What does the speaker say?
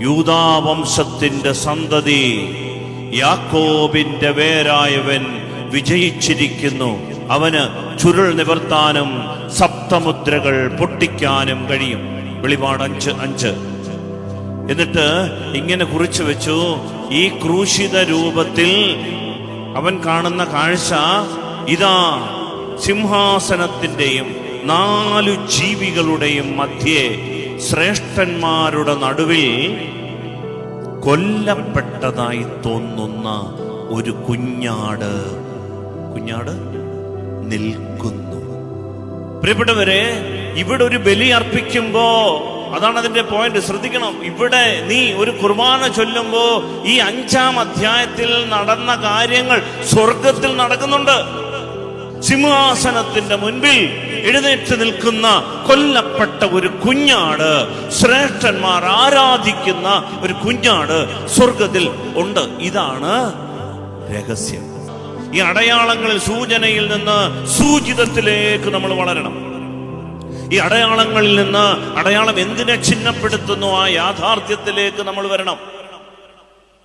യൂദാവംശത്തിന്റെ സന്തതി, യാക്കോബിന്റെ വേരായവൻ വിജയിച്ചിരിക്കുന്നു. അവന് ചുരുൾ നിവർത്താനും സപ്തമുദ്രകൾ പൊട്ടിക്കാനും കഴിയും. വെളിപാട് 5:5. എന്നിട്ട് ഇങ്ങനെ കുറിച്ചു വെച്ചു, ഈ ക്രൂശിത രൂപത്തിൽ അവൻ കാണുന്ന കാഴ്ച ഇതാ, സിംഹാസനത്തിന്റെയും 4 ജീവികളുടെയും മധ്യേ ശ്രേഷ്ഠന്മാരുടെ നടുവിൽ കൊല്ലപ്പെട്ടതായി തോന്നുന്ന ഒരു കുഞ്ഞാട് നിൽക്കുന്നു. പ്രിയപ്പെട്ടവരെ, ഇവിടെ ഒരു ബലി അർപ്പിക്കുമ്പോ, അതാണ് അതിന്റെ പോയിന്റ്, ശ്രദ്ധിക്കണം. ഇവിടെ നീ ഒരു കുർബാന ചൊല്ലുമ്പോ ഈ 5-ാം അധ്യായത്തിൽ നടന്ന കാര്യങ്ങൾ സ്വർഗത്തിൽ നടക്കുന്നുണ്ട്. സിംഹാസനത്തിന്റെ മുൻപിൽ എഴുന്നേറ്റ് നിൽക്കുന്ന കൊല്ലപ്പെട്ട ഒരു കുഞ്ഞാട്, ശ്രേഷ്ഠന്മാർ ആരാധിക്കുന്ന ഒരു കുഞ്ഞാട് സ്വർഗത്തിൽ ഉണ്ട്. ഇതാണ് രഹസ്യം. ഈ അടയാളങ്ങളിൽ, സൂചനയിൽ നിന്ന് സൂചിതത്തിലേക്ക് നമ്മൾ വളരണം. ഈ അടയാളങ്ങളിൽ നിന്ന് അടയാളം എന്തിനെ ചിഹ്നപ്പെടുത്തുന്നു, ആ യാഥാർത്ഥ്യത്തിലേക്ക് നമ്മൾ വരണം.